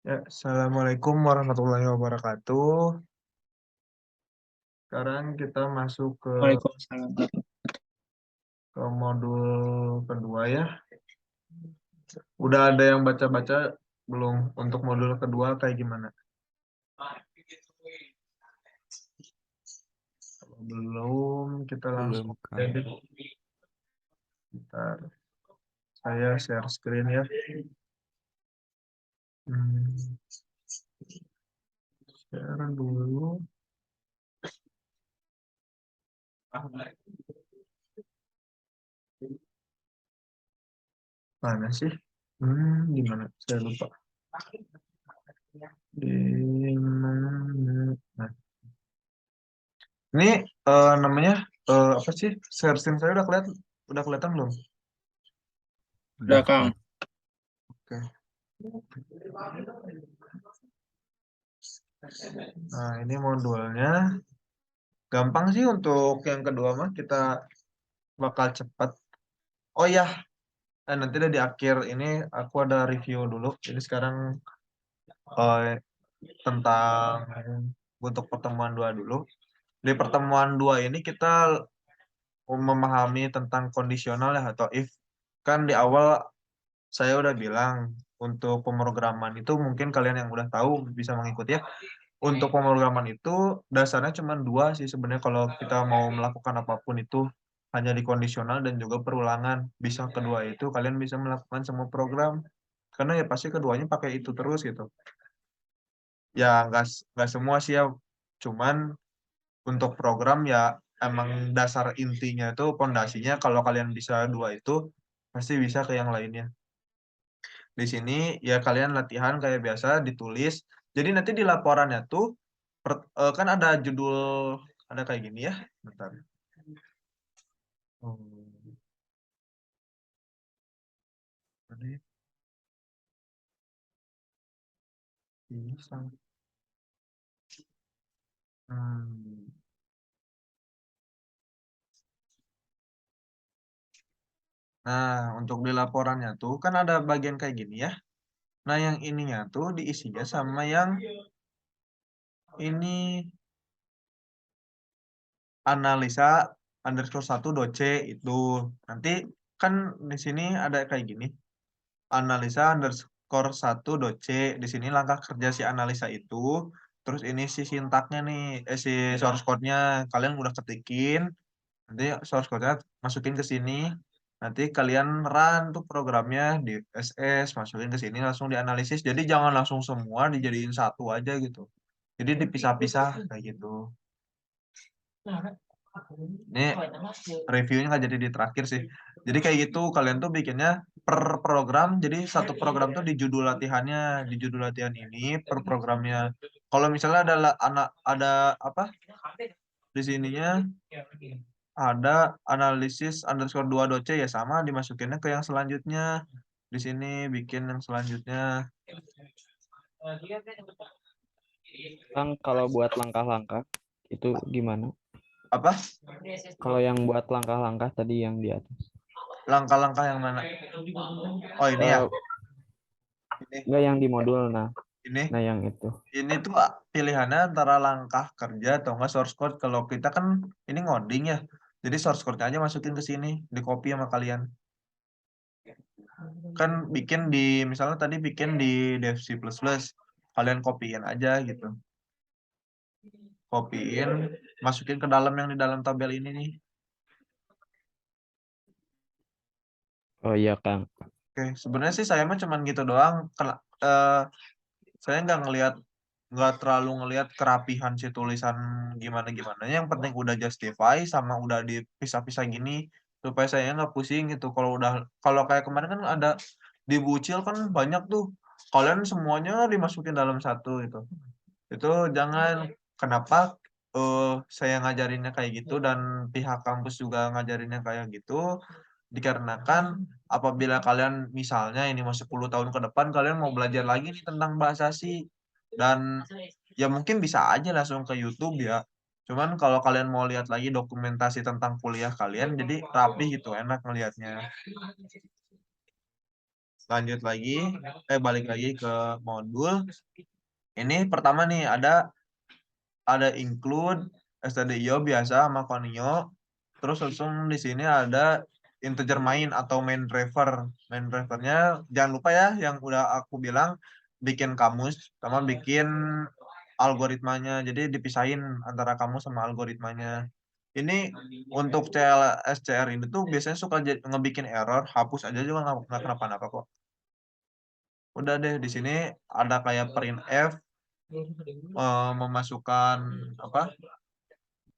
Ya, Assalamualaikum warahmatullahi wabarakatuh. Sekarang kita masuk Waalaikumsalam. ke modul kedua ya. Udah ada yang baca-baca belum untuk modul kedua kayak gimana? Kalau belum, kita langsung Belum, Kang. jadi. Bentar, saya share screen ya. Hmm, share dulu. Mana sih? Gimana? Saya lupa. Di mana? Nah, ini namanya apa sih? Share screen saya udah kelihatan belum? Udah, Udah, Kang. Oke. Nah, ini modulnya. Gampang sih untuk yang kedua mah kita bakal cepat. Oh ya, nanti deh di akhir ini aku ada review dulu. Ini sekarang eh, tentang untuk pertemuan dua dulu. Di pertemuan dua ini kita memahami tentang kondisional ya atau if. Kan di awal saya udah bilang untuk pemrograman itu mungkin kalian yang udah tahu bisa mengikuti ya. Untuk pemrograman itu dasarnya cuma dua sih sebenarnya kalau kita mau melakukan apapun itu hanya di kondisional dan juga perulangan. Bisa kedua itu kalian bisa melakukan semua program karena ya pasti keduanya pakai itu terus gitu. Ya nggak semua sih ya, cuman untuk program ya emang dasar intinya itu pondasinya kalau kalian bisa dua itu pasti bisa ke yang lainnya. Di sini ya kalian latihan kayak biasa ditulis. Jadi nanti di laporannya tuh kan ada judul ada kayak gini ya. Bentar. Oh, ini bisa. Hmm. Nah, untuk di laporannya tuh kan ada bagian kayak gini ya. Nah, yang ininya tuh diisinya sama yang ini analisa underscore satu doce itu. Nanti kan di sini ada kayak gini. Analisa underscore satu doce. Di sini langkah kerja si analisa itu. Terus ini si sintaknya nih, si source code-nya. Kalian udah ketikin. Nanti source code-nya masukin ke sini. Nanti kalian run tuh programnya di SS, masukin ke sini langsung dianalisis. Jadi jangan langsung semua dijadiin satu aja gitu. Jadi dipisah-pisah kayak gitu. Ini reviewnya nggak jadi di terakhir sih. Jadi kayak gitu kalian tuh bikinnya per program. Jadi satu program tuh di judul latihannya, di judul latihan ini per programnya. Kalau misalnya ada apa di sininya ada analisis underscore dua doce ya sama dimasukinnya ke yang selanjutnya. Di sini bikin yang selanjutnya. Kang, kalau buat langkah-langkah itu gimana? Apa? Kalau yang buat langkah-langkah tadi yang di atas. Langkah-langkah yang mana? Oh ini ya. Eh, Ini. enggak yang di modul, Ini. nah yang itu. Ini tuh pilihannya antara langkah kerja atau enggak source code. Kalau kita kan ini ngoding ya. Jadi source code aja masukin ke sini, di copy sama kalian. Kan bikin di misalnya tadi bikin di Dev C++, kalian copyin aja gitu. Copyin, masukin ke dalam yang di dalam tabel ini nih. Oh iya, Kang. Oke, sebenarnya sih saya mah cuman gitu doang. Saya nggak terlalu ngelihat kerapihan si tulisan gimana gimana. Yang penting udah justify sama udah dipisah-pisah gini supaya saya nggak pusing gitu. Kalau kayak kemarin kan ada di Bucil kan banyak tuh. Kalian semuanya dimasukin dalam satu itu. Itu jangan kenapa saya ngajarinnya kayak gitu dan pihak kampus juga ngajarinnya kayak gitu dikarenakan apabila kalian misalnya ini mau 10 tahun ke depan kalian mau belajar lagi nih tentang bahasa C dan ya mungkin bisa aja langsung ke YouTube ya. Cuman kalau kalian mau lihat lagi dokumentasi tentang kuliah kalian jadi rapi gitu, enak ngelihatnya. lanjut lagi, balik lagi ke modul. Ini pertama nih ada include stdio biasa sama conio. Terus langsung di sini ada integer main atau main driver. Main drivernya jangan lupa ya yang udah aku bilang, bikin kamus sama bikin algoritmanya. Jadi dipisahin antara kamus sama algoritmanya. Ini untuk CLSCR ini tuh biasanya suka ngebikin error, hapus aja juga nggak kenapa-napa kok. Udah deh di sini ada kayak printf, memasukkan apa?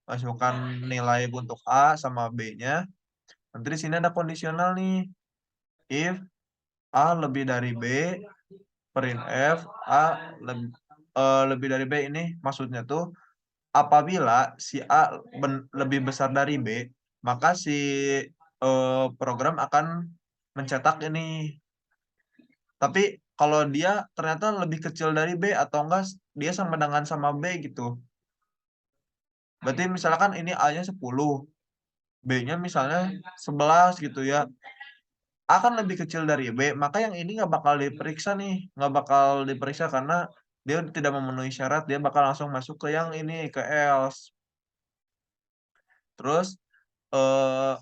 Masukkan nilai untuk A sama B-nya. Nanti di sini ada kondisional nih. If A lebih dari B, printf A lebih dari B, ini maksudnya tuh apabila si A lebih besar dari B, maka si program akan mencetak ini. Tapi kalau dia ternyata lebih kecil dari B atau enggak dia sama dengan sama B gitu. Berarti misalkan ini A-nya 10, B-nya misalnya 11 gitu ya. A kan lebih kecil dari B, maka yang ini nggak bakal diperiksa nih, nggak bakal diperiksa karena dia tidak memenuhi syarat, dia bakal langsung masuk ke yang ini, ke else. Terus eh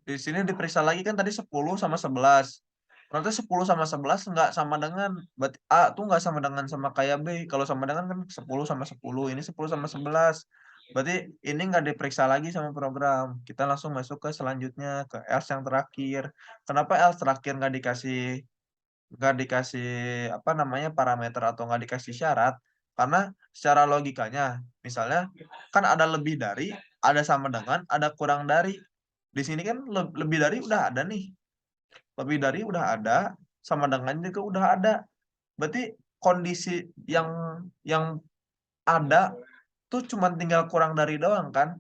di sini diperiksa lagi kan tadi 10 sama 11. Ternyata 10 sama 11 nggak sama dengan, berarti A tuh nggak sama dengan sama kayak B. Kalau sama dengan kan 10 sama 10, ini 10 sama 11. Berarti ini nggak diperiksa lagi sama program. Kita langsung masuk ke selanjutnya, ke else yang terakhir. Kenapa else terakhir nggak dikasih apa namanya parameter atau nggak dikasih syarat? Karena secara logikanya, misalnya kan ada lebih dari, ada sama dengan, ada kurang dari. Di sini kan lebih dari udah ada nih, lebih dari udah ada, sama dengan juga udah ada. Berarti kondisi yang yang ada tuh cuma tinggal kurang dari doang kan.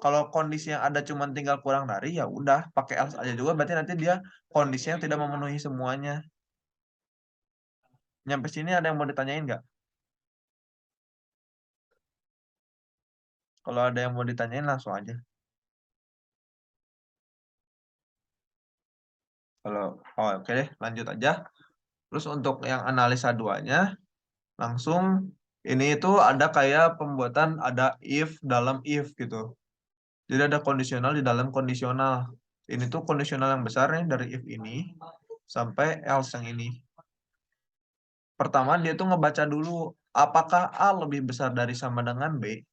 Kalau kondisi yang ada cuma tinggal kurang dari, ya udah pakai else aja juga, berarti nanti dia kondisinya tidak memenuhi semuanya. Nyampe sini ada yang mau ditanyain nggak? Kalau ada yang mau ditanyain langsung aja. Kalau oke deh, lanjut aja. Terus untuk yang analisa duanya, langsung ini itu ada kayak pembuatan, ada if dalam if gitu. Jadi ada kondisional di dalam kondisional. Ini tuh kondisional yang besar nih dari if ini sampai else yang ini. Pertama dia tuh ngebaca dulu apakah A lebih besar dari sama dengan B.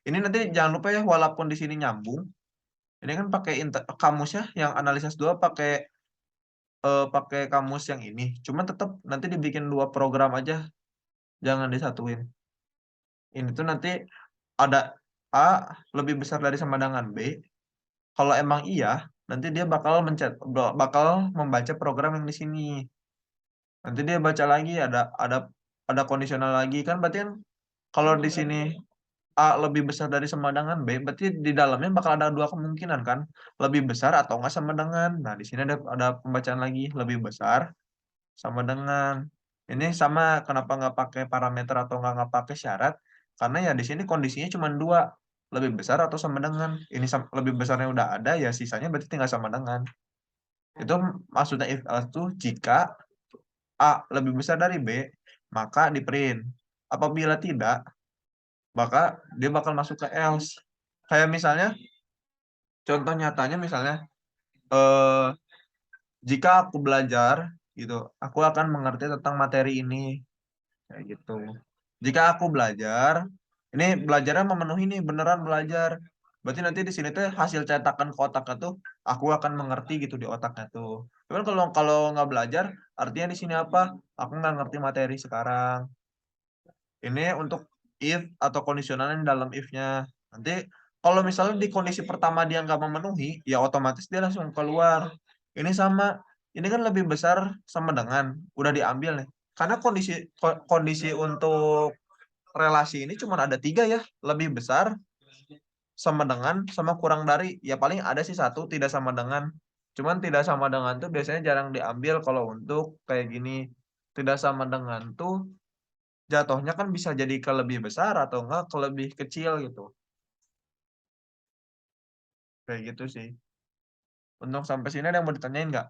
Ini nanti jangan lupa ya, walaupun di sini nyambung, ini kan pakai kamusnya yang analisis 2 pakai kamus yang ini. Cuma tetap nanti dibikin dua program aja, jangan disatuin. Ini tuh nanti ada A lebih besar dari sama dengan B. Kalau emang iya, nanti dia bakal membaca program yang di sini. Nanti dia baca lagi, ada kondisional lagi kan, berarti kan kalau di sini A lebih besar dari sama dengan B, berarti di dalamnya bakal ada dua kemungkinan kan, lebih besar atau enggak sama dengan. Nah, di sini ada pembacaan lagi, lebih besar sama dengan. Ini sama, kenapa nggak pakai parameter atau nggak pakai syarat? Karena ya di sini kondisinya cuma dua, lebih besar atau sama dengan. Ini lebih besarnya udah ada, ya sisanya berarti tinggal sama dengan. Itu maksudnya if else tuh jika A lebih besar dari B, maka di print. Apabila tidak, maka dia bakal masuk ke else. Kayak misalnya, contoh nyatanya misalnya, eh, jika aku belajar gitu, aku akan mengerti tentang materi ini. Kayak gitu. Jika aku belajar, ini belajarnya memenuhi nih, beneran belajar. Berarti nanti di sini tuh hasil cetakan ke otaknya tuh aku akan mengerti gitu di otaknya tuh. Cuman kalau kalau nggak belajar, artinya di sini apa? Aku nggak ngerti materi sekarang. Ini untuk if atau kondisionalnya dalam if-nya. Nanti kalau misalnya di kondisi pertama dia nggak memenuhi, ya otomatis dia langsung keluar. Ini sama, ini kan lebih besar sama dengan, udah diambil nih. Karena kondisi untuk relasi ini cuma ada tiga ya, lebih besar, sama dengan, sama kurang dari. Ya paling ada sih satu tidak sama dengan. Cuman tidak sama dengan tuh biasanya jarang diambil kalau untuk kayak gini. Tidak sama dengan tuh jatuhnya kan bisa jadi ke lebih besar atau enggak ke lebih kecil gitu. Kayak gitu sih. Untuk sampai sini ada yang mau ditanyain nggak?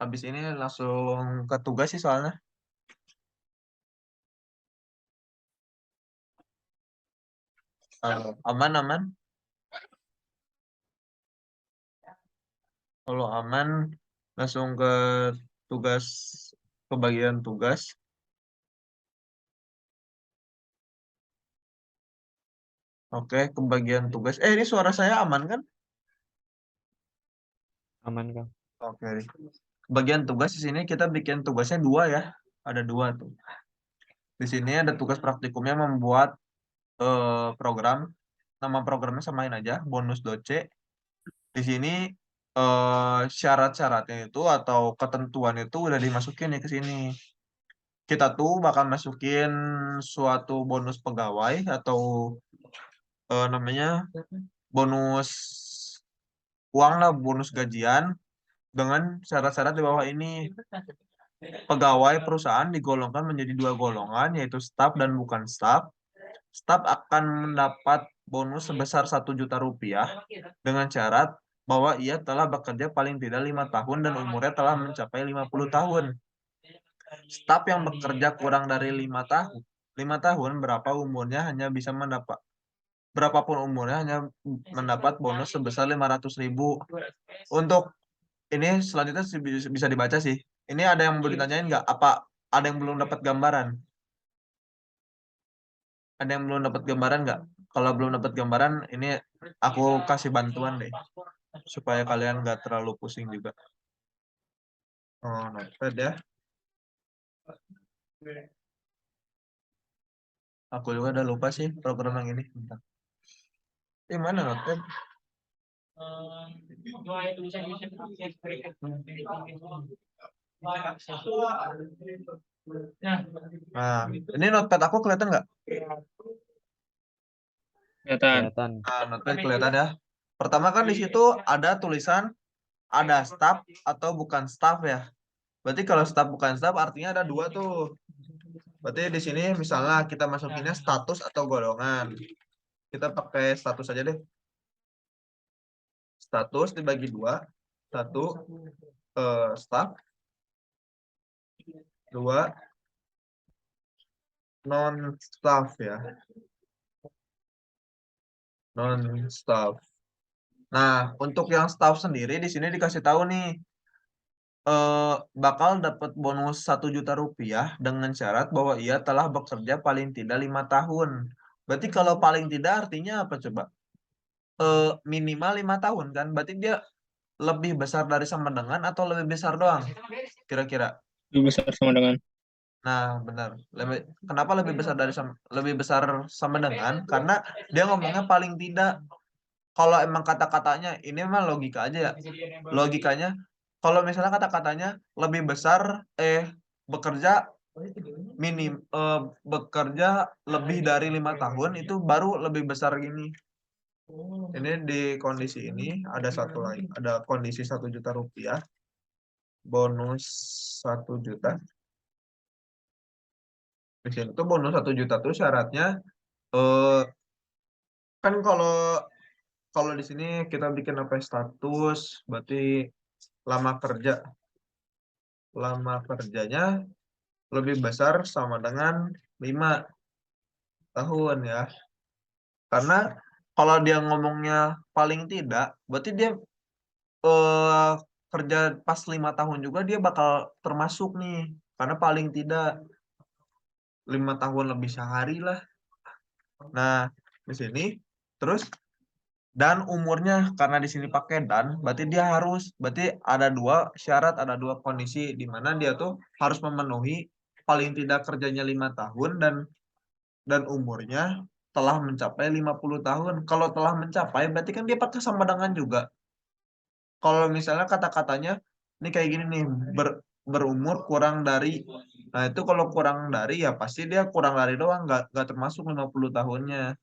Habis ini langsung ke tugas sih soalnya. Aman, aman. Kalau aman, langsung ke tugas, ke bagian tugas. Oke, ke bagian tugas. Ini suara saya aman kan? Aman, Kang. Oke. Bagian tugas di sini kita bikin tugasnya dua ya. Ada dua tuh. Di sini ada tugas praktikumnya membuat program. Nama programnya samain aja, bonus doce. Di sini syarat-syaratnya itu atau ketentuan itu udah dimasukin nih ke sini. Kita tuh bakal masukin suatu bonus pegawai atau namanya bonus uang lah, bonus gajian dengan syarat-syarat di bawah ini. Pegawai perusahaan digolongkan menjadi dua golongan, yaitu staf dan bukan staf. Staf akan mendapat bonus sebesar 1 juta rupiah dengan syarat bahwa ia telah bekerja paling tidak 5 tahun dan umurnya telah mencapai 50 tahun. Staf yang bekerja kurang dari 5 tahun, berapa umurnya hanya bisa mendapat berapapun umurnya hanya mendapat bonus sebesar 500.000. Untuk ini selanjutnya bisa dibaca sih. Ini ada yang mau ditanyain nggak? Apa ada yang belum dapat gambaran? Ada yang belum dapat gambaran nggak? Kalau belum dapat gambaran, ini aku kasih bantuan deh, supaya kalian nggak terlalu pusing juga. Oh, notepad ya. Aku juga udah lupa sih program yang ini. Bentar. Mana notepad? Nah, ini notepad aku kelihatan nggak? Kelihatan. Kelihatan. Nah, notepad kelihatan ya. Pertama kan di situ ada tulisan ada staff atau bukan staff ya. Berarti kalau staff bukan staff artinya ada dua tuh. Berarti di sini misalnya kita masukinnya status atau golongan. Kita pakai status aja deh. Status dibagi dua. Satu staff. Dua non staff ya. Non staff. Nah, untuk yang staff sendiri di sini dikasih tahu nih bakal dapat bonus 1 juta rupiah dengan syarat bahwa ia telah bekerja paling tidak 5 tahun. Berarti kalau paling tidak artinya apa coba? Minimal 5 tahun kan? Berarti dia lebih besar dari sama dengan atau lebih besar doang? Kira-kira. Lebih besar sama dengan. Nah, benar. Kenapa lebih besar sama dengan? Karena dia ngomongnya paling tidak. Kalau emang kata-katanya ini mah logika aja ya. Logikanya kalau misalnya kata-katanya lebih besar bekerja bekerja lebih dari 5 tahun itu baru lebih besar gini. Ini di kondisi ini ada satu lagi, ada kondisi 1 juta rupiah, bonus 1 juta. Di sini tuh bonus 1 juta tuh syaratnya eh, kan kalau kalau di sini kita bikin apa status, berarti lama kerja. Lama kerjanya lebih besar sama dengan 5 tahun ya. Karena kalau dia ngomongnya paling tidak, berarti dia eh, kerja pas 5 tahun juga dia bakal termasuk nih. Karena paling tidak 5 tahun lebih sehari lah. Nah, di sini terus dan umurnya karena di sini pakai dan berarti dia berarti ada dua syarat, ada dua kondisi di mana dia tuh harus memenuhi paling tidak kerjanya 5 tahun dan umurnya telah mencapai 50 tahun. Kalau telah mencapai berarti kan dia pakai sama dengan juga. Kalau misalnya kata-katanya ini kayak gini nih, berumur kurang dari, nah itu kalau kurang dari ya pasti dia kurang dari doang, nggak termasuk 50 tahunnya.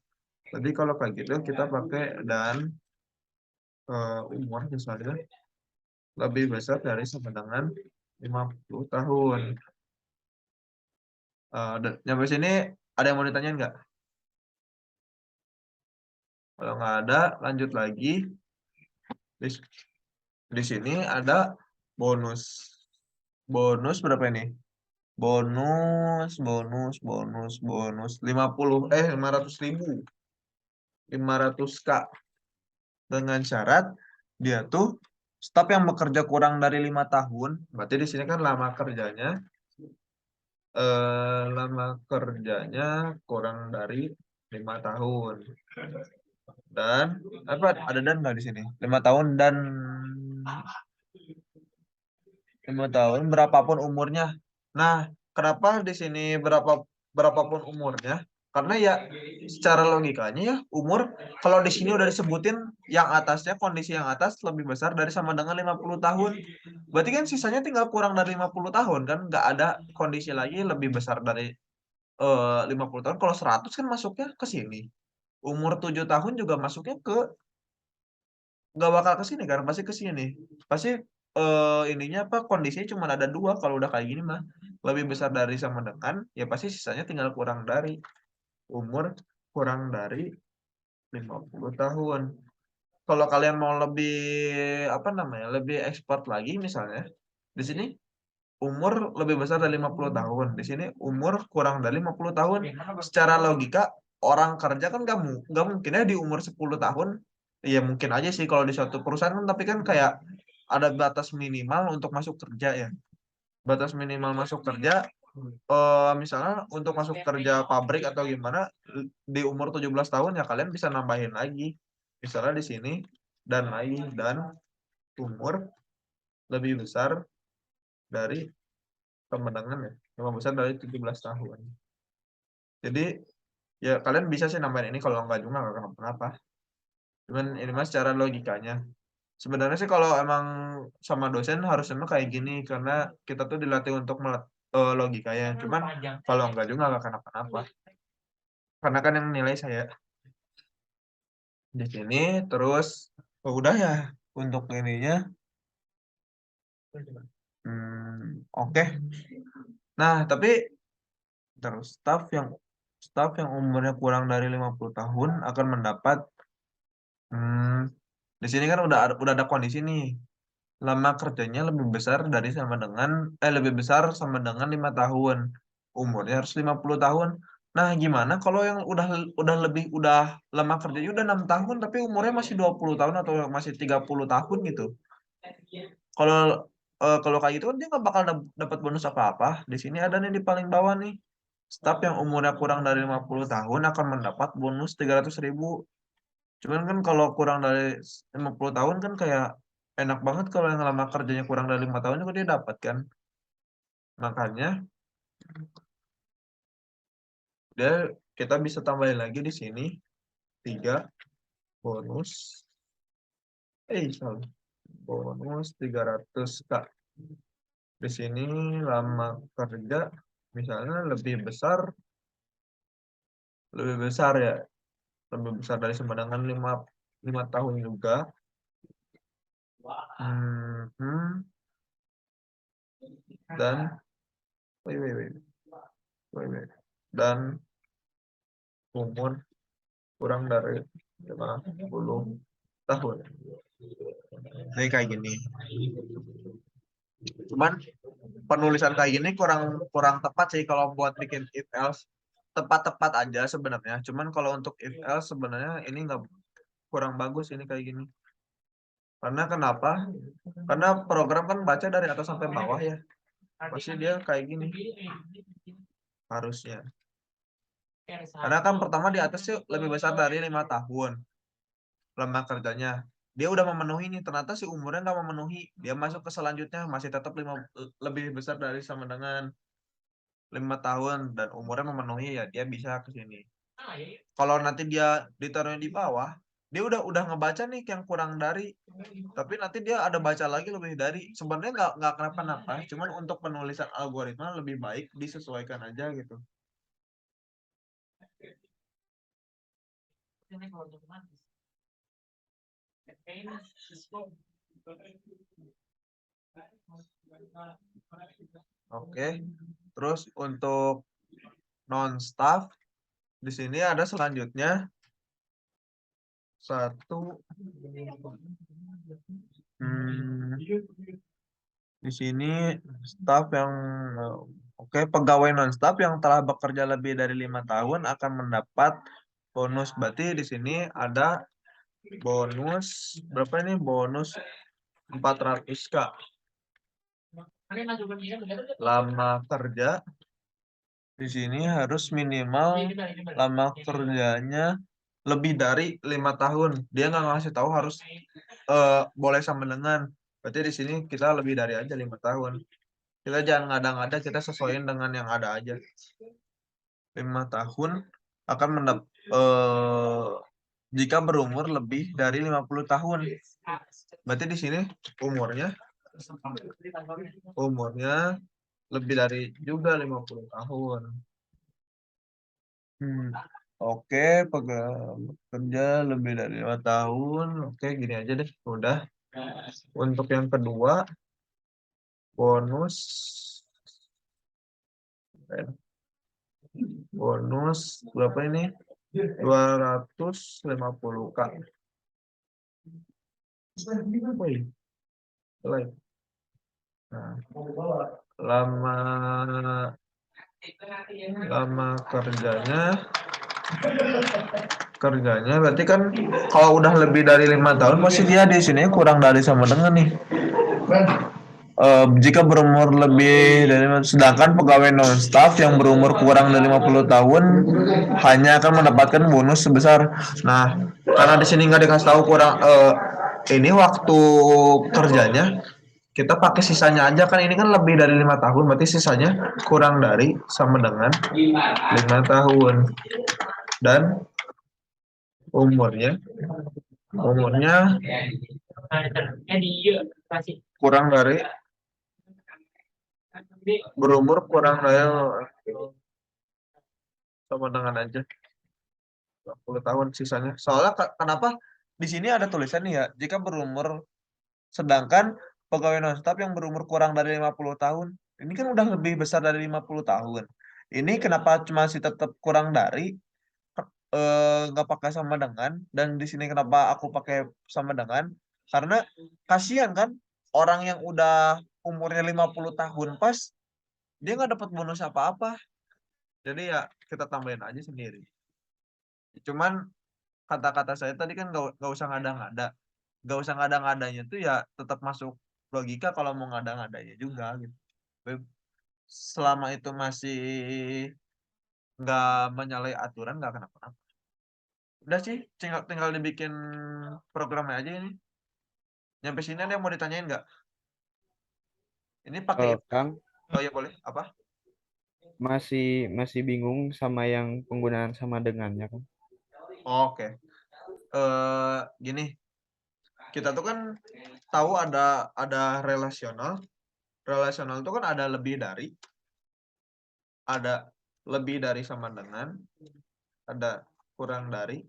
Jadi kalau kayak gitu kita pakai dan umur misalnya lebih besar dari sama dengan 50 tahun. Nyampe sini ada yang mau ditanyain nggak? Kalau nggak ada, lanjut lagi. Di, di sini ada bonus. Bonus berapa ini? Bonus 500.000. 500K. Dengan syarat dia tuh staf yang bekerja kurang dari 5 tahun. Berarti di sini kan lama kerjanya kurang dari 5 tahun. Dan apa ada dan nggak di sini? 5 tahun dan 5 tahun berapapun umurnya. Nah, kenapa di sini berapapun umurnya? Karena ya secara logikanya ya umur kalau di sini udah disebutin yang atasnya kondisi yang atas lebih besar dari sama dengan 50 tahun. Berarti kan sisanya tinggal kurang dari 50 tahun kan nggak ada kondisi lagi lebih besar dari 50 tahun. Kalau 100 kan masuknya ke sini. Umur 7 tahun juga masuknya ke nggak bakal ke sini kan pasti ke sini. Pasti ininya apa kondisinya cuma ada dua kalau udah kayak gini mah lebih besar dari sama dengan ya pasti sisanya tinggal kurang dari umur kurang dari 50 tahun. Kalau kalian mau lebih apa namanya lebih expert lagi misalnya di sini umur lebih besar dari 50 tahun di sini umur kurang dari 50 tahun secara logika orang kerja kan nggak mungkin ya di umur 10 tahun ya mungkin aja sih kalau di suatu perusahaan kan tapi kan kayak ada batas minimal untuk masuk kerja ya batas minimal masuk kerja misalnya untuk masuk kerja pabrik atau gimana di umur 17 tahun ya kalian bisa nambahin lagi misalnya di sini dan lagi dan umur lebih besar dari kemenangan ya lebih besar dari 17 tahun jadi ya kalian bisa sih nambahin ini kalau nggak juga nggak kenapa-napa cuman ini mas secara logikanya sebenarnya sih kalau emang sama dosen harusnya mah kayak gini karena kita tuh dilatih untuk logikanya cuman kalau nggak juga nggak kenapa-napa karena kan yang nilai saya di sini terus udah ya untuk ininya oke. Nah tapi terus staf yang umurnya kurang dari 50 tahun akan mendapat di sini kan udah ada kondisi nih lama kerjanya lebih besar sama dengan 5 tahun umurnya harus 50 tahun. Nah gimana kalau yang udah lama kerjanya udah 6 tahun tapi umurnya masih 20 tahun atau masih 30 tahun gitu kalau kalau kayak gitu kan dia nggak bakal dapat bonus apa-apa di sini ada nih di paling bawah nih staf yang umurnya kurang dari 50 tahun akan mendapat bonus 300.000. Cuman kan kalau kurang dari 50 tahun kan kayak enak banget kalau yang lama kerjanya kurang dari 5 tahun juga dia dapat kan. Makanya dia kita bisa tambahin lagi di sini 3 bonus salah. Bonus 300K. Di sini lama kerja misalnya lebih besar ya. Lebih besar dari sama dengan 5 tahun juga. Dan dan umur kurang dari 50 tahun. Ini kayak gini. Cuman penulisan kayak gini kurang kurang tepat sih kalau buat bikin if else. Tepat-tepat aja sebenarnya. Cuman kalau untuk if else sebenarnya ini nggak kurang bagus ini kayak gini. Karena kenapa? Karena program kan baca dari atas sampai bawah ya. Pasti dia kayak gini. Harusnya. Karena kan pertama di atas sih lebih besar dari 5 tahun. Lama kerjanya. Dia udah memenuhi nih, ternyata si umurnya nggak memenuhi. Dia masuk ke selanjutnya masih tetap lebih besar dari sama dengan 5 tahun dan umurnya memenuhi ya dia bisa ke sini. Kalau nanti dia ditaruhnya di bawah, dia udah ngebaca nih yang kurang dari, tapi nanti dia ada baca lagi lebih dari. Sebenarnya nggak kenapa-napa, cuman untuk penulisan algoritma lebih baik disesuaikan aja gitu. Oke. Terus untuk non-staff di sini ada selanjutnya satu di sini Staf yang oke, pegawai non-staf yang telah bekerja lebih dari 5 tahun akan mendapat bonus. Berarti di sini ada bonus berapa ini? Bonus 400K. Lama kerja di sini harus minimal lama kerjanya lebih dari 5 tahun. Dia nggak ngasih tahu harus boleh sama dengan. Berarti di sini kita lebih dari aja 5 tahun. Kita jangan ngada-ngada, kita sesuaiin dengan yang ada aja. 5 tahun akan jika berumur lebih dari 50 tahun. Berarti di sini umurnya lebih dari juga 50 tahun. Oke, kerja lebih dari 5 tahun. Oke, gini aja deh. Udah. Untuk yang kedua, bonus berapa ini? 250K. Wih, like. Nah, lama kerjanya berarti kan kalau udah lebih dari 5 tahun pasti dia di sini kurang dari sama dengan nih. Jika berumur lebih dari, sedangkan pegawai non-staf yang berumur kurang dari 50 tahun hanya akan mendapatkan bonus sebesar. Nah, karena di sini nggak dikasih tahu kurang ini waktu kerjanya, kita pakai sisanya aja kan, ini kan lebih dari 5 tahun, berarti sisanya kurang dari sama dengan 5 tahun. Dan umurnya kurang dari berumur kurang dari sama dengan aja 20 tahun sisanya. Soalnya kenapa di sini ada tulisan nih ya, jika berumur, sedangkan pegawai non-staf yang berumur kurang dari 50 tahun. Ini kan udah lebih besar dari 50 tahun. Ini kenapa masih tetap kurang dari, nggak pakai sama dengan, dan di sini kenapa aku pakai sama dengan? Karena kasihan kan orang yang udah umurnya 50 tahun pas dia nggak dapat bonus apa-apa. Jadi ya kita tambahin aja sendiri. Cuman kata-kata saya tadi kan nggak usah ngada-ngada. Nggak usah ngada-ngadanya tuh ya tetap masuk logika kalau mau ngada-ngadanya juga gitu. Selama itu masih nggak menyalahi aturan nggak kenapa-napa. Udah sih, tinggal dibikin programnya aja ini. Nyampe sini ada yang mau ditanyain nggak? Ini pakai Kang, oh ya boleh. Apa? masih bingung sama yang penggunaan sama dengannya kan? Oke. Gini, kita tuh kan tahu ada relasional. Relasional itu kan ada lebih dari sama dengan, ada kurang dari,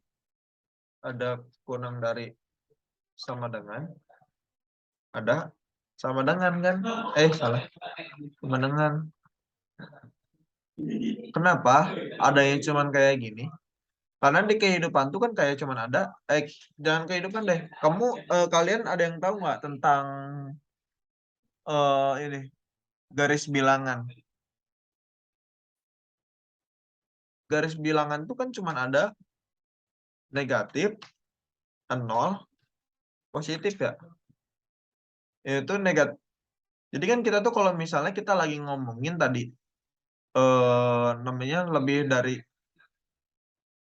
ada kurang dari sama dengan, ada sama dengan kan? Salah. Sama dengan. Kenapa ada yang cuman kayak gini? Karena di kehidupan tuh kan kayak cuman ada, jangan kehidupan deh. Kalian ada yang tahu nggak tentang ini garis bilangan? Garis bilangan tuh kan cuman ada negatif, 0, positif ya. Itu negatif. Jadi kan kita tuh kalau misalnya kita lagi ngomongin tadi namanya lebih dari,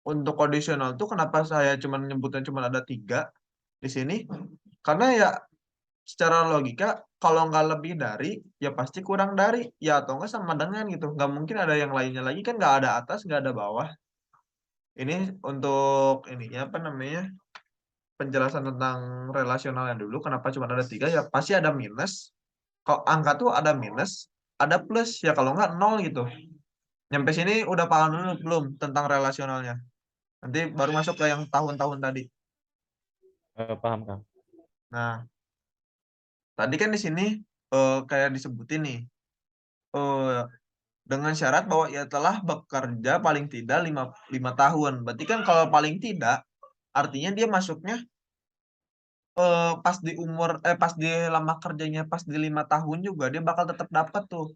untuk kondisional tuh kenapa saya cuman nyebutnya cuman ada 3 di sini? Karena ya secara logika kalau nggak lebih dari ya pasti kurang dari, ya atau nggak sama dengan gitu. Nggak mungkin ada yang lainnya lagi kan, nggak ada atas nggak ada bawah. Ini untuk ininya apa namanya, penjelasan tentang relasionalnya dulu. Kenapa cuma ada 3 ya pasti ada minus. Kalau angka tuh ada minus, ada plus ya, kalau nggak 0 gitu. Nyampe sini udah paham dulu belum tentang relasionalnya? Nanti baru masuk ke yang tahun-tahun tadi. Paham Kang? Nah, tadi kan di sini kayak disebutin nih, dengan syarat bahwa ia telah bekerja paling tidak 5 tahun. Berarti kan kalau paling tidak artinya dia masuknya pas di lama kerjanya pas di 5 tahun juga dia bakal tetap dapat tuh.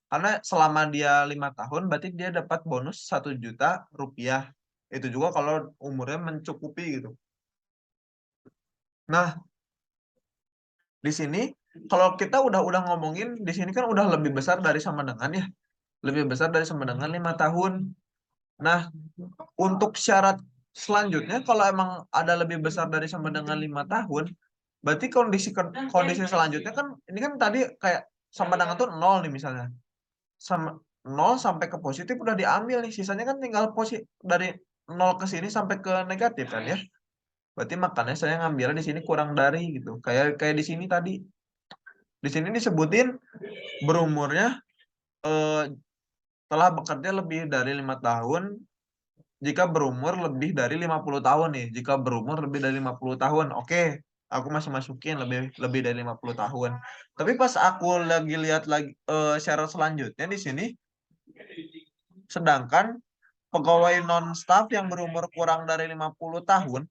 Karena selama dia 5 tahun berarti dia dapat bonus 1 juta rupiah. Itu juga kalau umurnya mencukupi gitu. Nah, di sini kalau kita udah ngomongin di sini kan udah lebih besar dari sama dengan ya. Lebih besar dari sama dengan 5 tahun. Nah, untuk syarat selanjutnya kalau emang ada lebih besar dari sama dengan 5 tahun, berarti kondisi selanjutnya kan ini kan tadi kayak sama dengan tuh 0 nih misalnya. Sama 0 sampai ke positif udah diambil nih, sisanya kan tinggal dari 0 ke sini sampai ke negatif kan ya. Berarti makanya saya ngambilnya di sini kurang dari gitu. Kayak di sini tadi. Di sini disebutin berumurnya telah bekerja lebih dari 5 tahun jika berumur lebih dari 50 tahun nih. Jika berumur lebih dari 50 tahun. Oke, aku masih masukin lebih dari 50 tahun. Tapi pas aku lagi lihat lagi syarat selanjutnya di sini sedangkan pegawai non staff yang berumur kurang dari 50 tahun,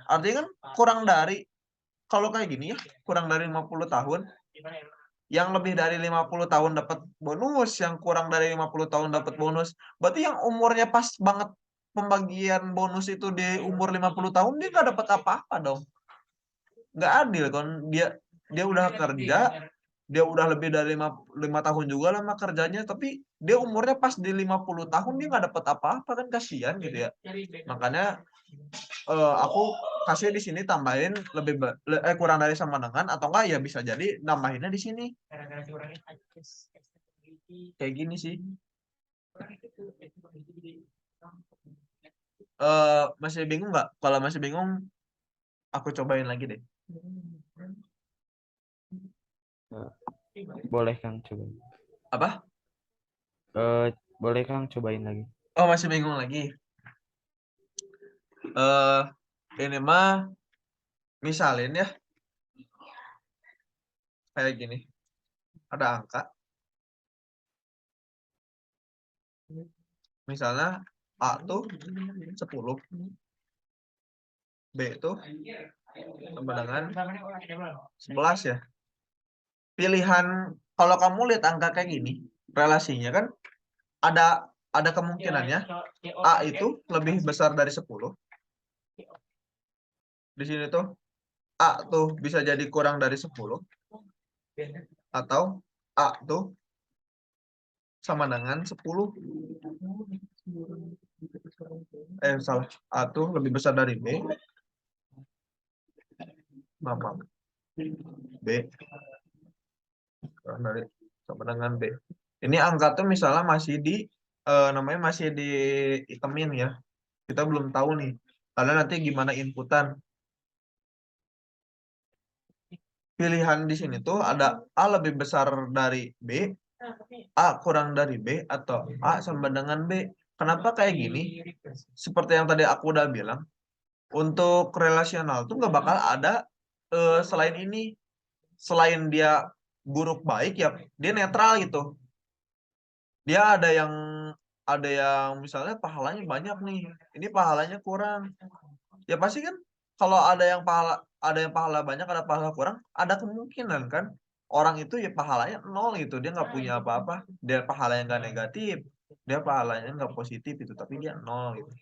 artinya kan kurang dari kalau kayak gini ya, kurang dari 50 tahun, yang lebih dari 50 tahun dapat bonus, yang kurang dari 50 tahun dapat bonus. Berarti yang umurnya pas banget pembagian bonus itu di umur 50 tahun dia nggak dapat apa-apa dong. Nggak adil kan dia udah kerja, dia udah lebih dari 5 tahun juga lama kerjanya, tapi dia umurnya pas di 50 tahun dia nggak dapat apa-apa kan kasihan gitu ya. Makanya aku kasih di sini tambahin kurang dari sama dengan atau enggak ya bisa jadi nambahinnya di sini. Kayak gini sih. Masih bingung nggak? Kalau masih bingung, aku cobain lagi deh. Boleh Kang cobain. Apa? Boleh Kang cobain lagi. Oh, masih bingung lagi. Ini mah misalin ya. Kayak gini. Ada angka. Misalnya A tuh 10. B itu sama dengan 11 ya. Pilihan kalau kamu lihat angka kayak gini, relasinya kan ada kemungkinannya A itu lebih besar dari 10. Di sini tuh A tuh bisa jadi kurang dari 10 atau A tuh sama dengan 10. Salah. A tuh lebih besar dari B. Maaf. B kurang dari sama dengan B. Ini angka tuh misalnya masih namanya masih diitemin ya. Kita belum tahu nih. Karena nanti gimana inputan. Pilihan di sini tuh ada A lebih besar dari B, A kurang dari B, atau A sama dengan B. Kenapa kayak gini? Seperti yang tadi aku udah bilang, untuk relasional tuh nggak bakal ada selain ini. Selain dia buruk baik ya, dia netral gitu. Dia ada yang misalnya pahalanya banyak nih, ini pahalanya kurang. Ya pasti kan kalau ada yang pahala banyak, ada pahala kurang, ada kemungkinan kan orang itu ya pahalanya 0 gitu, dia nggak punya apa-apa, dia pahalanya nggak negatif, dia pahalanya nggak positif itu, tapi dia 0 gitu.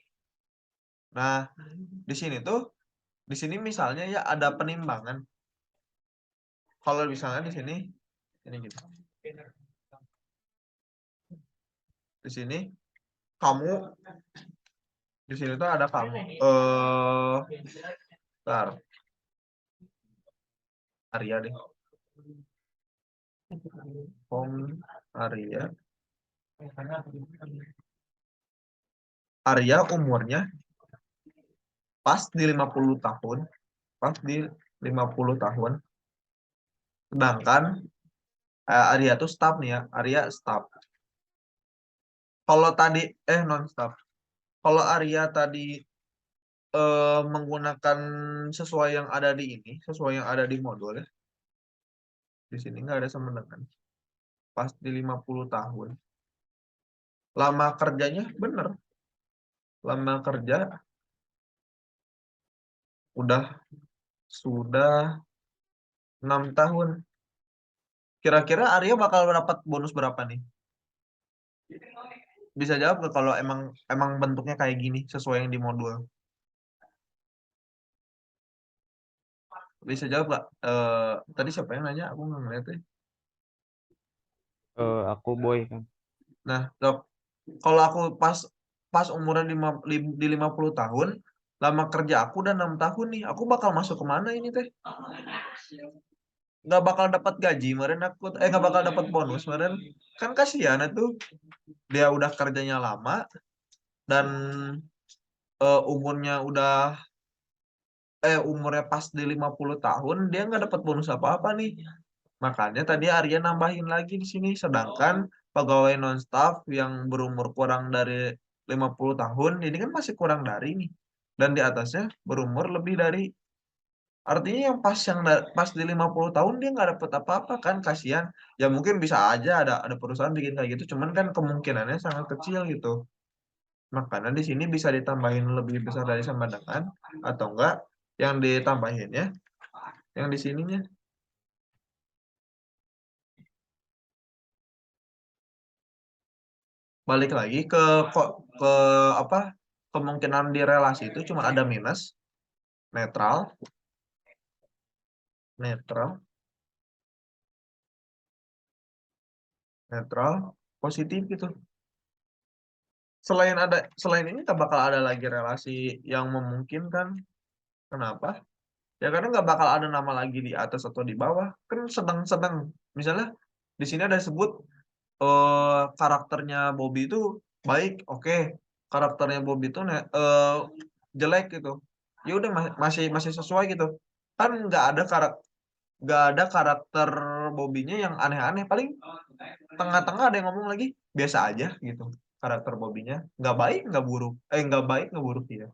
Nah, di sini misalnya ya ada penimbangan. Kalau misalnya di sini ini gitu. Di sini kamu di sini tuh ada kamu. Bentar. Arya deh. Arya. Arya umurnya pas di 50 tahun. Pas di 50 tahun. Sedangkan Arya tuh staff nih ya. Arya staff. Kalau tadi non staff. Kalau Arya tadi menggunakan sesuai yang ada di ini, sesuai yang ada di modul ya. Di sini nggak ada sama dengan. Pas di 50 tahun. Lama kerjanya bener. Lama kerja udah sudah 6 tahun. Kira-kira Arya bakal dapat bonus berapa nih? Bisa jawab nggak kalau emang bentuknya kayak gini sesuai yang di modul? Bisa jawab nggak? Tadi siapa yang nanya? Aku nggak ngeliat ya. Aku boy kan. Nah, dok, kalau aku pas umuran di 50 tahun, lama kerja aku udah 6 tahun nih, aku bakal masuk kemana ini teh? Nggak bakal dapat gaji, kemarin nggak bakal dapat bonus, kemarin kan kasihan tuh, dia udah kerjanya lama dan umurnya umurnya pas di 50 tahun dia nggak dapat bonus apa-apa nih. Makanya tadi Arya nambahin lagi di sini. Sedangkan pegawai non-staff yang berumur kurang dari 50 tahun, ini kan masih kurang dari nih. Dan di atasnya berumur lebih dari. Artinya yang pas di 50 tahun dia nggak dapat apa-apa kan, kasihan. Ya mungkin bisa aja ada perusahaan bikin kayak gitu, cuman kan kemungkinannya sangat kecil gitu. Makanya di sini bisa ditambahin lebih besar dari sama dengan atau enggak yang ditambahinnya yang di sininya. Balik lagi ke apa, kemungkinan di relasi itu cuma ada minus, netral, netral, netral, positif gitu. Selain ini nggak bakal ada lagi relasi yang memungkinkan. Kenapa? Ya karena nggak bakal ada nama lagi di atas atau di bawah. Kan sedang-sedang. Misalnya di sini ada sebut karakternya Bobby itu baik, oke. Karakternya Bobby itu jelek gitu. Ya udah masih sesuai gitu. Kan nggak ada karakter Bobby-nya yang aneh-aneh. Paling tengah-tengah ada yang ngomong lagi biasa aja gitu. Karakter Bobby-nya nggak baik nggak buruk. Nggak baik nggak buruk ya.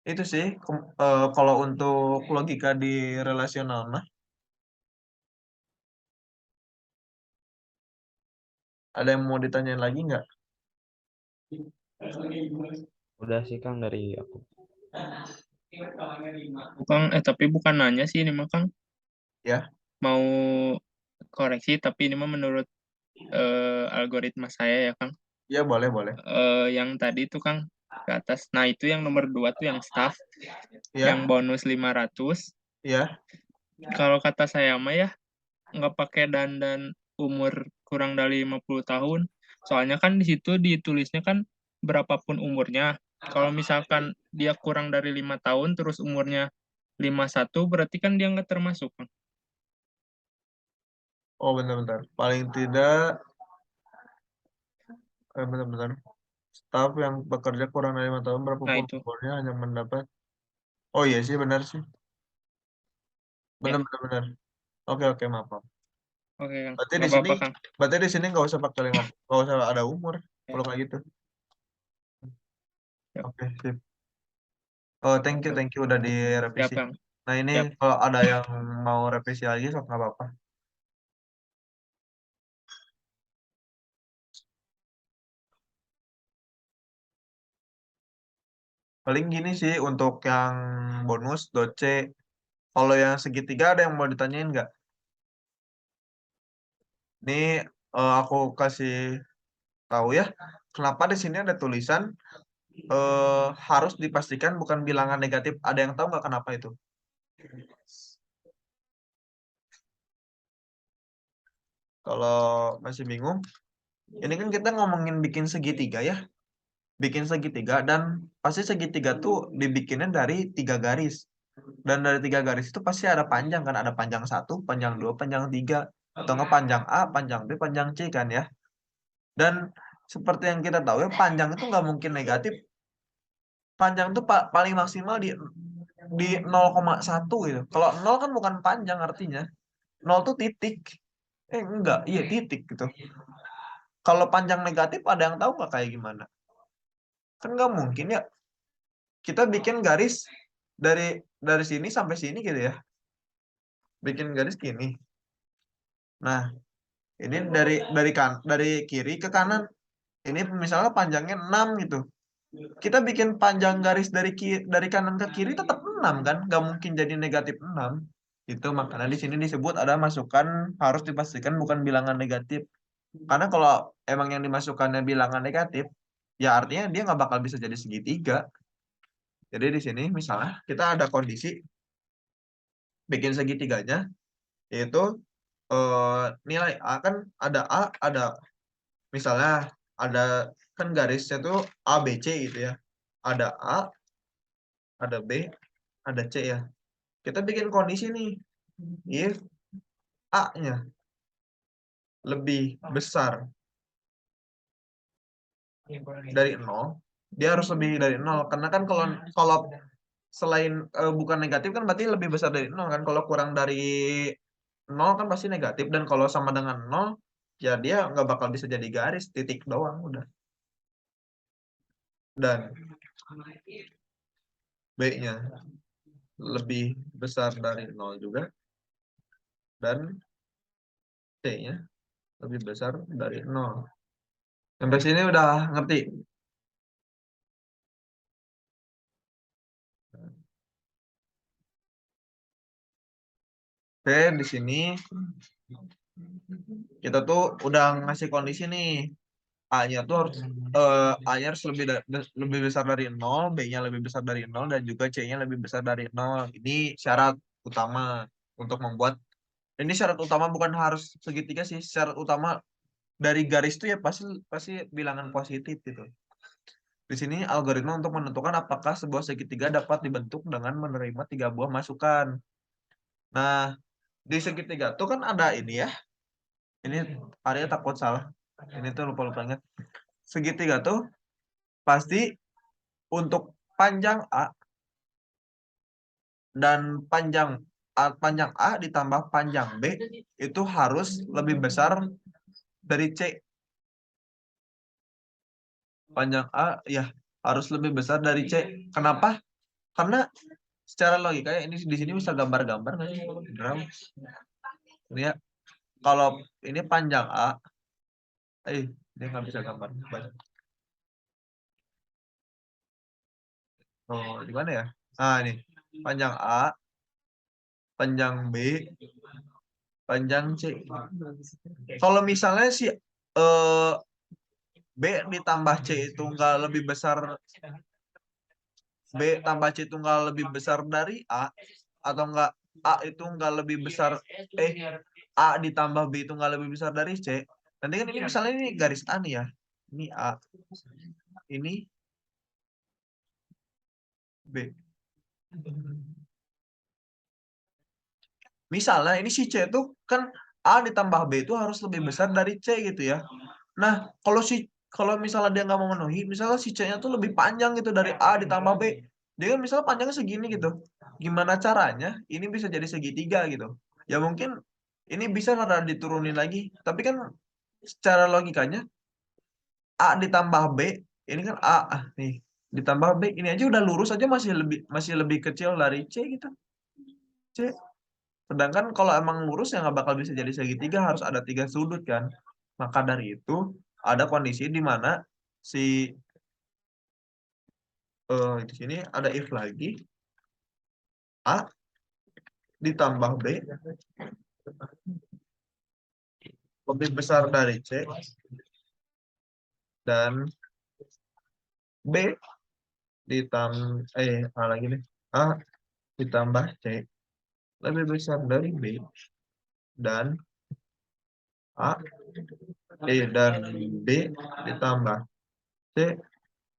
Itu sih kalau untuk logika di relasional nah. Ada yang mau ditanyain lagi nggak? Udah sih Kang dari aku. Tapi bukan nanya sih ini mah Kang. Ya, Mau koreksi, tapi ini mah menurut algoritma saya ya Kang. ya boleh boleh. Yang tadi tuh Kang ke atas. Nah itu yang nomor 2 tuh yang staff, yang Ya, bonus 500. ya. Kalau kata saya mah ya nggak pakai dandan umur kurang dari 50 tahun. Soalnya kan di situ ditulisnya kan berapapun umurnya. Kalau misalkan dia kurang dari 5 tahun terus umurnya 51 berarti kan dia nggak termasuk, Kang. Oh bentar-bentar. Paling tidak, bentar-bentar. Staf yang bekerja kurang dari 5 tahun Nah berapapun itu umurnya hanya mendapat. Oh iya sih benar sih. ya. Benar-benar benar. Oke oke maaf, maaf. Oke Kang, Berarti nggak di sini apa-apa Kang. berarti di sini nggak usah pakai 5, nggak usah ada umur Ya, kalau kayak gitu. ya. Oke sip. Oh Oke. thank you udah Siap direvisi. Kang. Nah ini Siap. kalau ada yang mau revisi lagi sok nggak apa-apa. Paling gini sih untuk yang bonus doce. Kalau yang segitiga ada yang mau ditanyain nggak? Ini aku kasih tahu ya. Kenapa di sini ada tulisan harus dipastikan bukan bilangan negatif. Ada yang tahu nggak kenapa itu? Kalau masih bingung, ini kan kita ngomongin bikin segitiga ya. Bikin segitiga dan pasti segitiga tuh dibikinnya dari 3 garis. Dan dari 3 garis itu pasti ada panjang kan. Ada panjang 1, panjang 2, panjang 3. Atau nggak panjang A, panjang B, panjang C kan ya. Dan seperti yang kita tahu ya, panjang itu nggak mungkin negatif. Panjang itu paling maksimal di 0,1 gitu. Kalau 0 kan bukan panjang artinya. 0 tuh titik. Enggak, iya titik gitu. Kalau panjang negatif ada yang tahu nggak kayak gimana? Kan nggak mungkin ya. Kita bikin garis dari sini sampai sini gitu ya. Bikin garis gini. Nah, ini dari kiri ke kanan. Ini misalnya panjangnya 6 gitu. Kita bikin panjang garis dari kanan ke kiri tetap 6 kan, nggak mungkin jadi negatif 6. Itu makanya di sini disebut ada masukan harus dipastikan bukan bilangan negatif. Karena kalau emang yang dimasukkannya bilangan negatif, ya artinya dia nggak bakal bisa jadi segitiga. Jadi di sini misalnya kita ada kondisi bikin segitiganya, yaitu nilai A kan ada misalnya ada kan garisnya tuh A, B, C gitu ya. Ada A, ada B, ada C ya. Kita bikin kondisi nih, if A-nya lebih besar dari 0, dia harus lebih dari 0. Karena kan kalau selain bukan negatif kan berarti lebih besar dari 0 kan. Kalau kurang dari 0 kan pasti negatif. Dan kalau sama dengan 0, ya dia nggak bakal bisa jadi garis, titik doang udah. Dan B-nya lebih besar dari 0 juga. Dan C-nya lebih besar dari 0. Sampai sini udah ngerti? Oke, di sini kita tuh udah ngasih kondisi nih. A-nya tuh harus A-nya harus lebih besar dari 0, B-nya lebih besar dari 0, dan juga C-nya lebih besar dari 0. Ini syarat utama untuk membuat. Ini syarat utama bukan harus segitiga sih. Syarat utama dari garis itu ya pasti bilangan positif gitu. Di sini algoritma untuk menentukan apakah sebuah segitiga dapat dibentuk dengan menerima 3 buah masukan. Nah, di segitiga tuh kan ada ini ya. Ini Arya takut salah. Ini tuh lupa ingat. Segitiga tuh pasti untuk panjang A dan panjang A ditambah panjang B itu harus lebih besar dari C. Panjang A ya harus lebih besar dari C. Kenapa? Karena secara logika ya, ini di sini bisa gambar-gambar kan? Ini ya, kalau ini panjang A, dia nggak bisa gambar. Oh, di mana ya? Nah, ini panjang A, panjang B, panjang C. Kalau misalnya si B ditambah C itu nggak lebih besar, B tambah C itu nggak lebih besar dari A, atau nggak A itu nggak lebih besar, A ditambah B itu nggak lebih besar dari C. Nanti kan ini misalnya ini garis A nih ya, ini A, ini B. Misalnya ini si C itu kan A ditambah B itu harus lebih besar dari C gitu ya. Nah, kalau misalnya dia nggak memenuhi, misalnya si C-nya tuh lebih panjang gitu dari A ditambah B. Dia kan misalnya panjangnya segini gitu. Gimana caranya ini bisa jadi segitiga gitu. Ya mungkin ini bisa rada diturunin lagi. Tapi kan secara logikanya A ditambah B, ini kan nih ditambah B, ini aja udah lurus aja masih lebih kecil dari C gitu. C. Sedangkan kalau emang lurus ya nggak bakal bisa jadi segitiga, harus ada 3 sudut kan. Maka dari itu ada kondisi di mana si di sini ada if lagi A ditambah B lebih besar dari C dan B A lagi nih, A ditambah C lebih besar dari B dan dan B ditambah C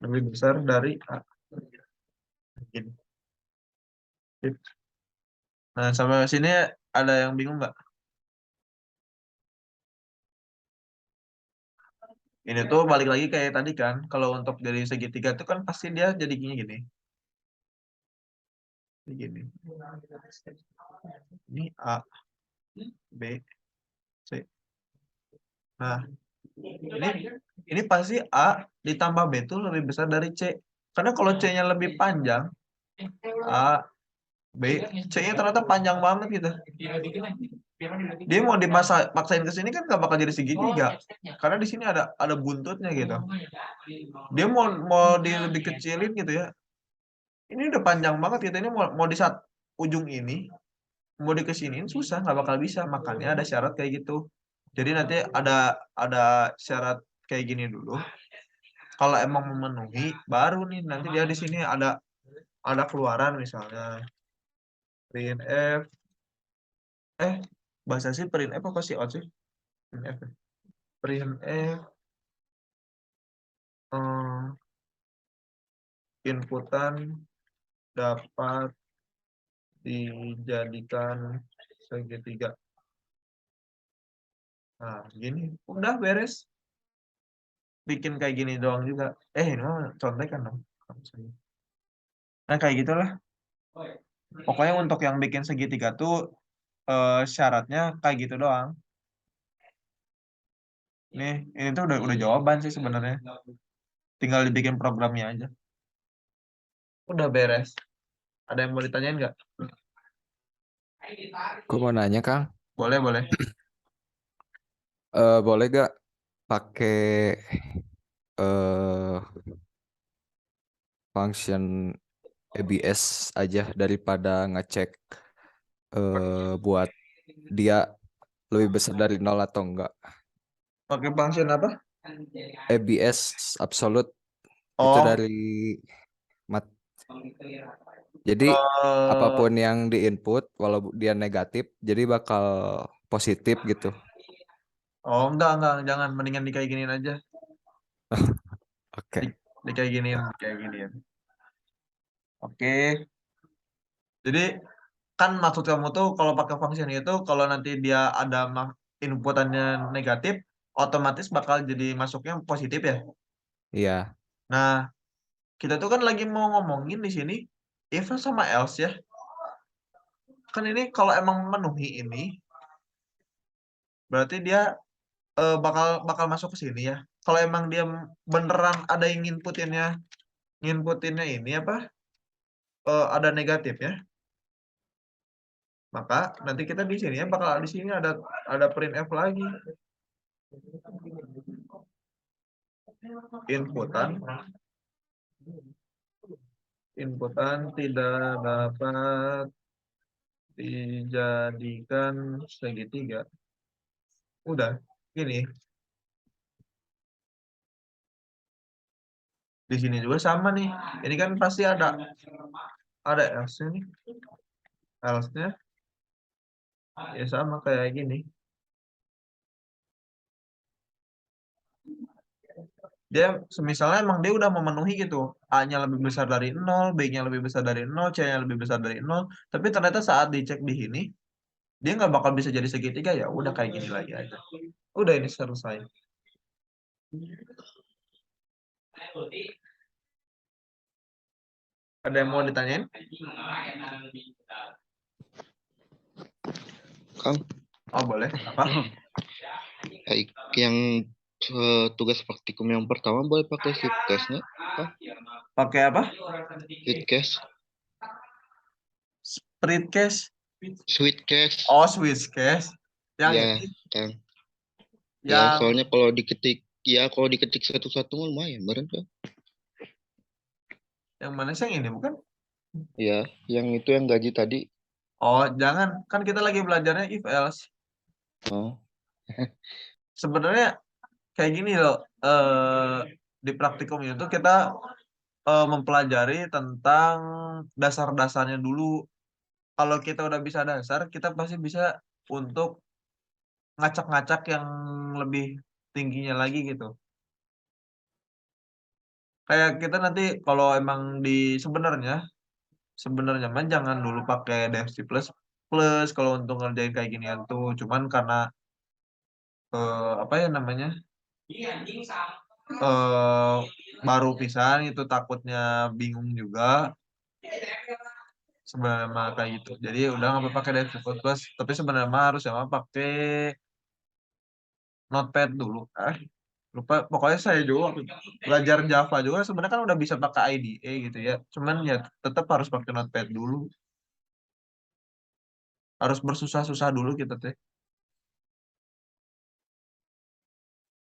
lebih besar dari A. Gini. Nah, sampai sini ada yang bingung nggak? Ini tuh balik lagi kayak tadi kan, kalau untuk dari segitiga itu kan pasti dia jadi gini. Gini. Ini A, B, C. Nah, ini pasti A ditambah B itu lebih besar dari C. Karena kalau C-nya lebih panjang, A, B, C-nya ternyata panjang banget gitu. Dia mau dipaksain ke sini kan nggak bakal jadi segitiga. Karena di sini ada buntutnya gitu. Dia mau lebih kecilin gitu ya. Ini udah panjang banget kita ini mau di saat ujung ini mau dikesiniin susah, nggak bakal bisa. Makanya ada syarat kayak gitu. Jadi nanti ada syarat kayak gini dulu. Kalau emang memenuhi, baru nih nanti dia di sini ada keluaran misalnya print f bahasa sih print f apa sih out sih print f print f inputan dapat dijadikan segitiga. Nah, gini udah beres. Bikin kayak gini doang juga. Ini mah contekan dong. Nah, kayak gitulah. Pokoknya untuk yang bikin segitiga tuh syaratnya kayak gitu doang. Nih, ini tuh udah jawaban sih sebenarnya. Tinggal dibikin programnya aja. Udah beres. Ada yang mau ditanyain nggak? Gue mau nanya, Kang, Boleh, boleh. boleh gak pakai eh function ABS aja daripada ngecek buat dia lebih besar dari nol atau enggak? Pakai function apa? ABS absolute itu Oh, dari mat. Jadi eh apapun yang diinput walau dia negatif, jadi bakal positif gitu. enggak, jangan. Mendingan di kayak giniin aja. Di, Oke. di kayak giniin, kayak giniin. Oke. Jadi kan maksud kamu tuh kalau pakai function itu kalau nanti dia ada inputannya negatif, otomatis bakal jadi masuknya positif ya. Iya, Nah, kita tuh kan lagi mau ngomongin di sini if sama else ya. Kan ini kalau emang memenuhi ini, berarti dia bakal bakal masuk ke sini ya. Kalau emang dia beneran ada yang nginputinnya ini apa? Ada negatif ya. Maka nanti kita di sini ya bakal di sini ada print f lagi. Inputan inputan tidak dapat dijadikan segitiga. Udah, gini. Di sini juga sama nih. Ini kan pasti ada else-nya nih. Else-nya ya sama kayak gini. Dia misalnya emang dia udah memenuhi gitu. A-nya lebih besar dari 0, B-nya lebih besar dari 0, C-nya lebih besar dari 0. Tapi ternyata saat dicek di sini, dia nggak bakal bisa jadi segitiga ya. Udah kayak gini lagi aja. Udah ini selesai. Ada yang mau ditanyain? Kang, Oh boleh. Apa? yang tugas praktikum yang pertama boleh pakai flip case nggak? Kang, Pakai apa? flip case, Split case. sweet case, Oh, switch case. Yang ya, ini, Kang. Ya, yang soalnya kalau diketik satu-satu mah lumayan, bener kan? yang mana sih yang ini bukan? Ya, yang itu yang gaji tadi. Oh, jangan. Kan kita lagi belajarnya if else. Oh, Sebenarnya kayak gini loh. Di praktikum itu kita mempelajari tentang dasar-dasarnya dulu. Kalau kita udah bisa dasar, kita pasti bisa untuk ngacak-ngacak yang lebih tingginya lagi gitu. Kayak kita nanti kalau emang di sebenarnya sebenarnya mah jangan dulu pakai DFC plus plus kalau untuk ngerjain kayak ginian tuh. Cuman karena apa ya namanya? eh baru pisan itu takutnya bingung juga sebenarnya mah kayak gitu. Jadi udah nggak apa pakai DFC plus plus, tapi sebenarnya mah harus sama pakai Notepad dulu. Lupa pokoknya saya juga waktu belajar Java juga sebenarnya kan udah bisa pakai IDE gitu ya. Cuman ya tetap harus pakai Notepad dulu. Harus bersusah-susah dulu kita teh.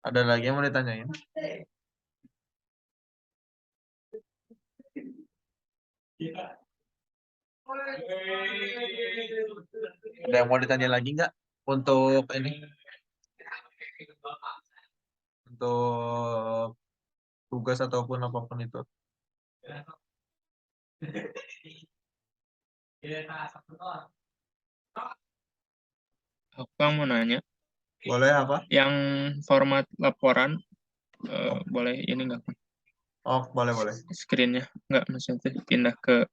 Ada lagi yang mau ditanyain? Ada yang mau ditanya lagi nggak untuk ini? Untuk tugas ataupun apapun itu. Aku kan mau nanya, Boleh apa? yang format laporan boleh ini nggak Kang? Oh, boleh. Screen-nya nggak, maksudnya pindah ke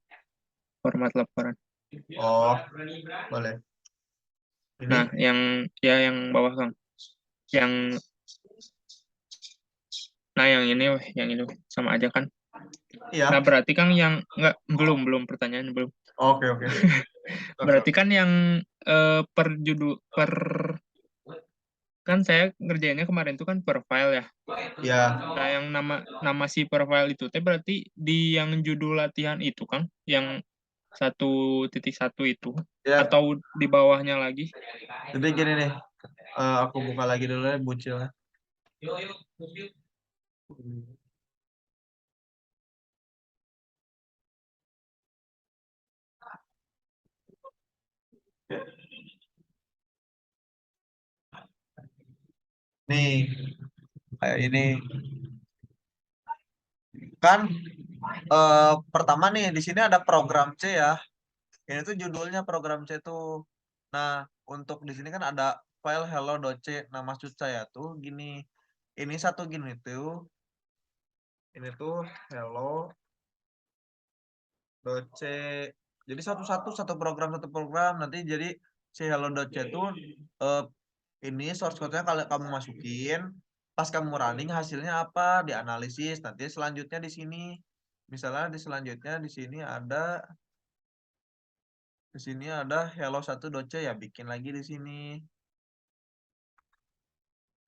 format laporan. Oh, boleh. Ini Nah, yang bawah Kang, yang yang ini sama aja kan? iya. Nah, berarti Kang yang nggak, belum pertanyaan belum. Oke. Berarti kan yang per kan saya ngerjainnya kemarin itu kan per file ya. Ya, Nah, yang nama si per file itu teh berarti di yang judul latihan itu Kang, yang 1.1 itu ya. atau di bawahnya lagi? Jadi gini nih, aku buka lagi dulu ya bucilnya. Nih, kayak ini kan pertama nih di sini ada program C ya. Ini tuh judulnya program C tuh. Nah, untuk di sini kan ada file hello.c. Nah, maksud saya tuh gini. Ini satu gini tuh. Ini tuh hello.c. Jadi satu program nanti jadi si hello.c tuh ini source code-nya kalau kamu masukin, pas kamu running hasilnya apa, dianalisis. Nanti selanjutnya di sini, misalnya di sini ada hello1.c ya, bikin lagi di sini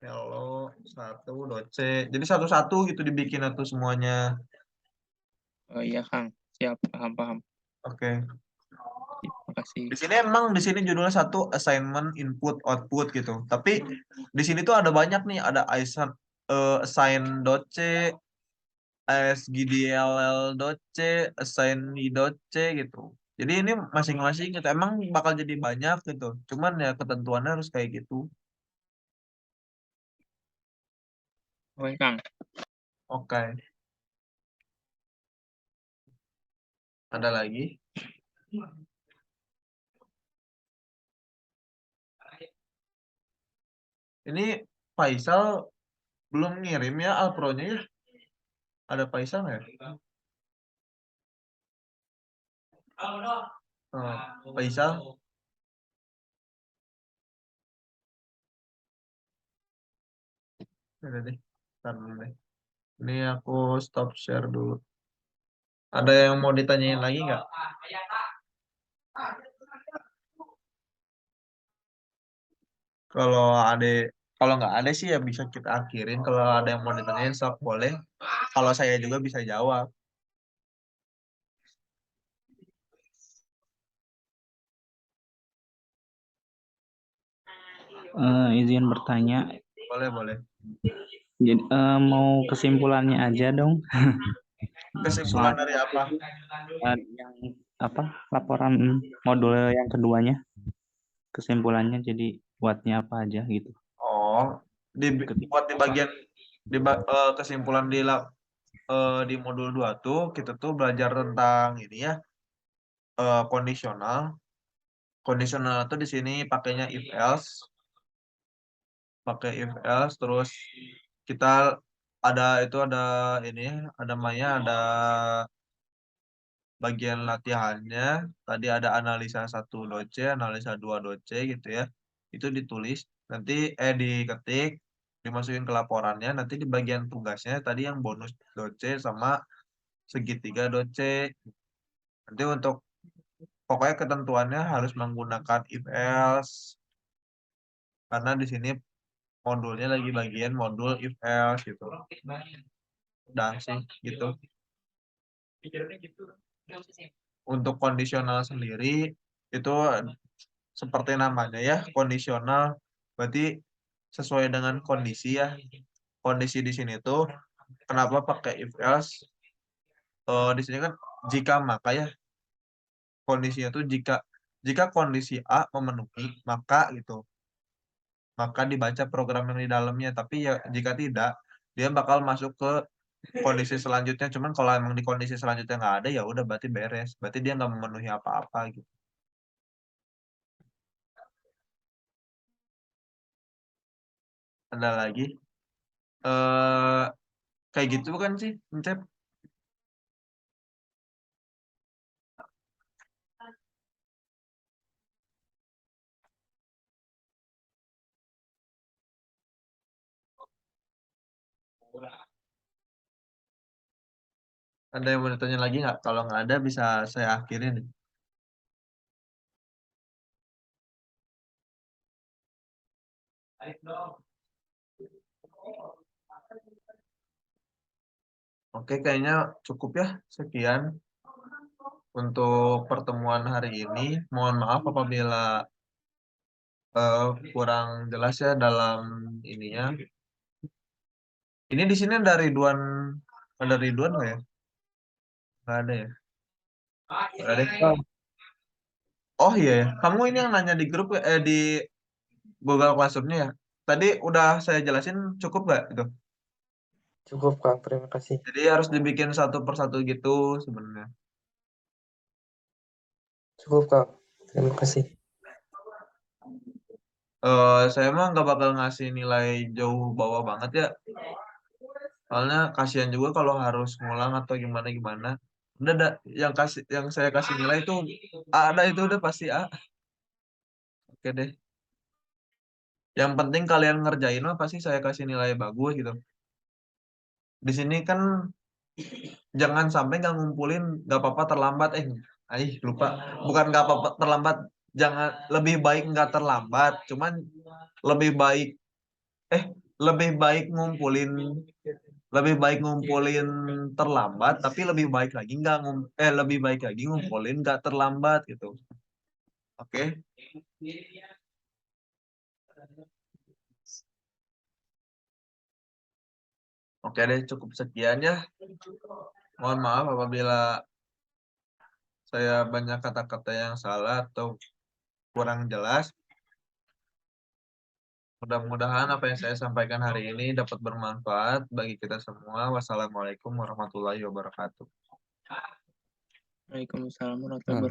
hello1.c. Jadi satu-satu gitu dibikin atau semuanya. Oh iya Kang, siap, paham. Oke. Makasih. Di sini judulnya satu assignment input output gitu. Tapi di sini tuh ada banyak nih, ada assign.c, asgdll.c, assign.c gitu. Jadi ini masing-masing gitu. Emang bakal jadi banyak gitu. Cuman ya ketentuannya harus kayak gitu. Oke Kang. Oke. Ada lagi? Ini Faisal belum ngirim ya Alpro-nya ya? Ada Faisal nggak ya? Faisal? Ada deh. Ntar dulu deh. Ini aku stop share dulu. Ada yang mau ditanyain lagi nggak? Kalau ada, kalau nggak ada sih ya bisa kita akhirin. Kalau ada yang mau ditanyain, sok boleh. Kalau saya juga bisa jawab. Izin bertanya. Boleh. Jadi mau kesimpulannya aja dong. Kesimpulan dari apa? Yang laporan modul yang keduanya. Kesimpulannya jadi buatnya apa aja gitu. Oh, buat di bagian kesimpulan di modul 2 tuh kita tuh belajar tentang ini ya, kondisional. Kondisional tuh di sini pakainya if else. Pakai if else terus kita ada ini ada bagian latihannya. Tadi ada analisa 1.c, analisa 2.c gitu ya. Itu ditulis, nanti diketik, dimasukin ke laporannya, nanti di bagian tugasnya tadi yang bonus .c sama segitiga .c. Nanti untuk pokoknya ketentuannya harus menggunakan if else karena di sini modulnya lagi bagian modul if else gitu. Dan sih gitu. Untuk kondisional sendiri itu seperti namanya ya, kondisional berarti sesuai dengan kondisi ya. Kondisi di sini tuh kenapa pakai if else? di sini kan jika maka ya, kondisinya tuh jika kondisi A memenuhi maka gitu, maka dibaca program yang di dalamnya. Tapi ya jika tidak, dia bakal masuk ke kondisi selanjutnya. Cuman kalau emang di kondisi selanjutnya nggak ada, ya udah berarti beres. Berarti dia nggak memenuhi apa-apa gitu. Ada lagi? eh Kayak gitu bukan sih, Cep? Ada yang mau ditanya lagi nggak? Kalau nggak ada, bisa saya akhirin. Oke, kayaknya cukup ya. Sekian untuk pertemuan hari ini. Mohon maaf apabila kurang jelas ya dalam ininya. Ini di sini ada Ridwan nggak ya? Nggak ada ya? Nggak ada. Oh iya ya. Kamu ini yang nanya di grup di Google Classroom-nya ya? Tadi udah saya jelasin, cukup nggak itu? Cukup, Kang. Terima kasih. Jadi harus dibikin satu persatu gitu sebenarnya. Cukup, Kang. Terima kasih. Saya mah nggak bakal ngasih nilai jauh bawah banget ya. Soalnya kasihan juga kalau harus ngulang atau gimana. Udah yang saya kasih nilai itu A, ada itu udah pasti A. Oke deh. Yang penting kalian ngerjain mah pasti saya kasih nilai bagus gitu. Di sini kan jangan sampai nggak ngumpulin, nggak apa-apa terlambat. Lupa. Bukan nggak apa-apa terlambat. Jangan, lebih baik nggak terlambat. Cuman lebih baik eh lebih baik ngumpulin terlambat, tapi lebih baik lagi lebih baik lagi ngumpulin nggak terlambat gitu. Oke. Oke deh, cukup sekian ya. Mohon maaf apabila saya banyak kata-kata yang salah atau kurang jelas. Mudah-mudahan apa yang saya sampaikan hari ini dapat bermanfaat bagi kita semua. Wassalamualaikum warahmatullahi wabarakatuh. Waalaikumsalam warahmatullahi wabarakatuh.